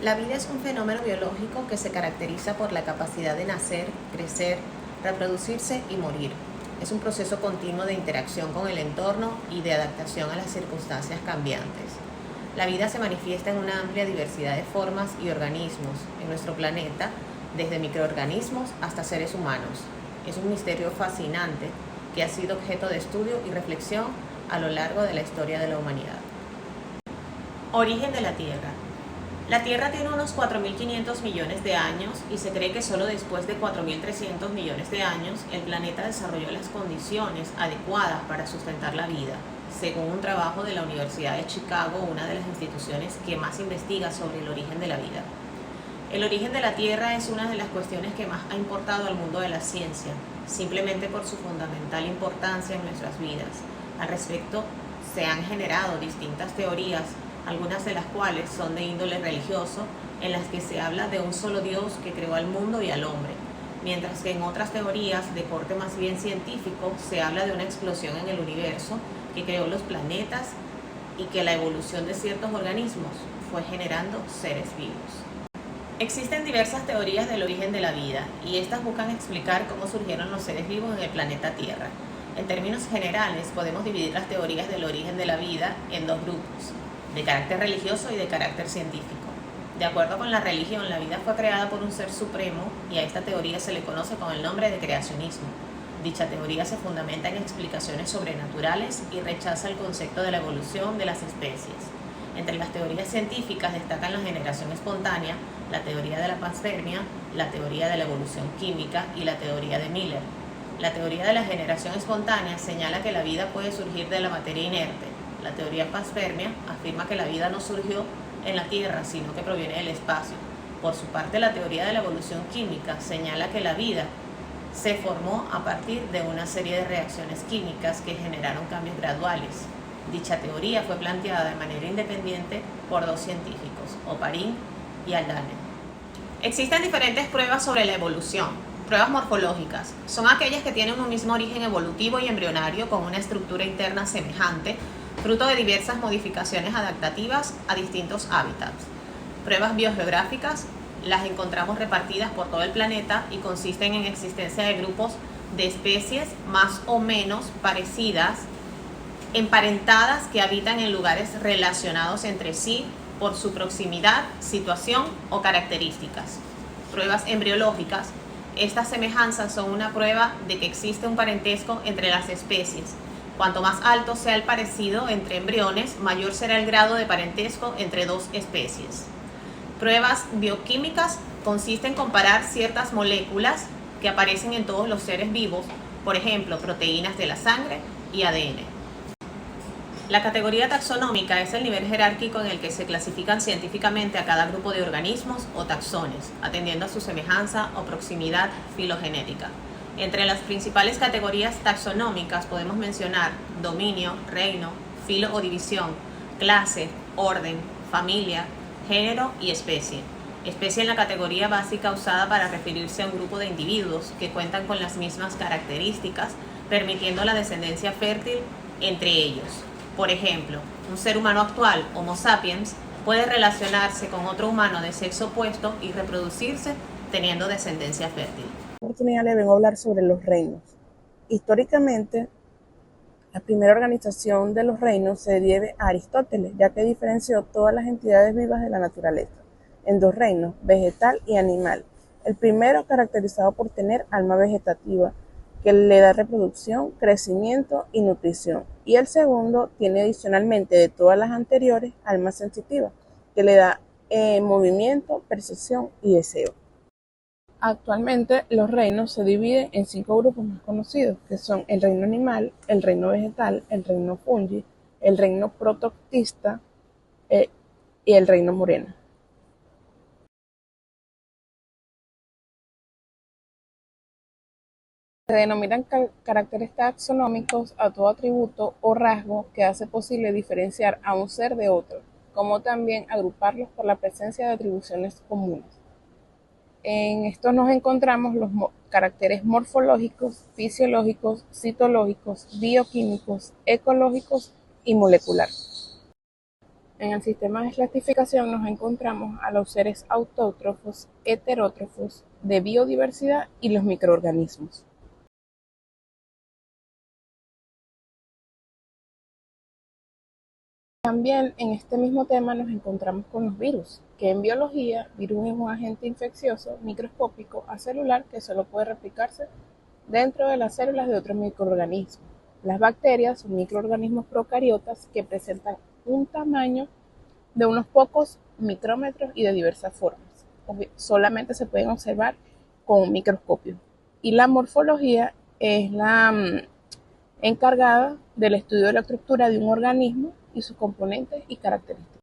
La vida es un fenómeno biológico que se caracteriza por la capacidad de nacer, crecer, reproducirse y morir. Es un proceso continuo de interacción con el entorno y de adaptación a las circunstancias cambiantes. La vida se manifiesta en una amplia diversidad de formas y organismos en nuestro planeta, desde microorganismos hasta seres humanos. Es un misterio fascinante que ha sido objeto de estudio y reflexión a lo largo de la historia de la humanidad. Origen de la Tierra. La Tierra tiene unos 4.500 millones de años y se cree que solo después de 4.300 millones de años el planeta desarrolló las condiciones adecuadas para sustentar la vida, según un trabajo de la Universidad de Chicago, una de las instituciones que más investiga sobre el origen de la vida. El origen de la Tierra es una de las cuestiones que más ha importado al mundo de la ciencia, simplemente por su fundamental importancia en nuestras vidas. Al respecto, se han generado distintas teorías, algunas de las cuales son de índole religioso, en las que se habla de un solo Dios que creó al mundo y al hombre, mientras que en otras teorías de corte más bien científico se habla de una explosión en el universo que creó los planetas y que la evolución de ciertos organismos fue generando seres vivos. Existen diversas teorías del origen de la vida y estas buscan explicar cómo surgieron los seres vivos en el planeta Tierra. En términos generales, podemos dividir las teorías del origen de la vida en dos grupos, de carácter religioso y de carácter científico. De acuerdo con la religión, la vida fue creada por un ser supremo y a esta teoría se le conoce con el nombre de creacionismo. Dicha teoría se fundamenta en explicaciones sobrenaturales y rechaza el concepto de la evolución de las especies. Entre las teorías científicas destacan la generación espontánea, la teoría de la panspermia, la teoría de la evolución química y la teoría de Miller. La teoría de la generación espontánea señala que la vida puede surgir de la materia inerte. La teoría panspermia afirma que la vida no surgió en la Tierra, sino que proviene del espacio. Por su parte, la teoría de la evolución química señala que la vida se formó a partir de una serie de reacciones químicas que generaron cambios graduales. Dicha teoría fue planteada de manera independiente por dos científicos, Oparin y Haldane. Existen diferentes pruebas sobre la evolución. Pruebas morfológicas son aquellas que tienen un mismo origen evolutivo y embrionario con una estructura interna semejante, fruto de diversas modificaciones adaptativas a distintos hábitats. Pruebas biogeográficas las encontramos repartidas por todo el planeta y consisten en existencia de grupos de especies más o menos parecidas, emparentadas, que habitan en lugares relacionados entre sí por su proximidad, situación o características. Pruebas embriológicas. Estas semejanzas son una prueba de que existe un parentesco entre las especies. Cuanto más alto sea el parecido entre embriones, mayor será el grado de parentesco entre dos especies. Pruebas bioquímicas consisten en comparar ciertas moléculas que aparecen en todos los seres vivos, por ejemplo, proteínas de la sangre y ADN. La categoría taxonómica es el nivel jerárquico en el que se clasifican científicamente a cada grupo de organismos o taxones, atendiendo a su semejanza o proximidad filogenética. Entre las principales categorías taxonómicas podemos mencionar dominio, reino, filo o división, clase, orden, familia, género y especie. Especie en la categoría básica usada para referirse a un grupo de individuos que cuentan con las mismas características, permitiendo la descendencia fértil entre ellos. Por ejemplo, un ser humano actual, Homo sapiens, puede relacionarse con otro humano de sexo opuesto y reproducirse teniendo descendencia fértil. En esta oportunidad les vengo a hablar sobre los reinos. Históricamente, la primera organización de los reinos se debe a Aristóteles, ya que diferenció todas las entidades vivas de la naturaleza en dos reinos, vegetal y animal. El primero caracterizado por tener alma vegetativa, que le da reproducción, crecimiento y nutrición. Y el segundo tiene adicionalmente de todas las anteriores alma sensitiva, que le da movimiento, percepción y deseo. Actualmente los reinos se dividen en 5 grupos más conocidos, que son el reino animal, el reino vegetal, el reino fungi, el reino protoctista y el reino moreno. Se denominan caracteres taxonómicos a todo atributo o rasgo que hace posible diferenciar a un ser de otro, como también agruparlos por la presencia de atribuciones comunes. En esto nos encontramos los caracteres morfológicos, fisiológicos, citológicos, bioquímicos, ecológicos y molecular. En el sistema de estratificación nos encontramos a los seres autótrofos, heterótrofos, de biodiversidad y los microorganismos. También en este mismo tema nos encontramos con los virus, que en biología, virus es un agente infeccioso microscópico acelular que solo puede replicarse dentro de las células de otros microorganismos. Las bacterias son microorganismos procariotas que presentan un tamaño de unos pocos micrómetros y de diversas formas. Solamente se pueden observar con un microscopio. Y la morfología es la encargada del estudio de la estructura de un organismo y sus componentes y características.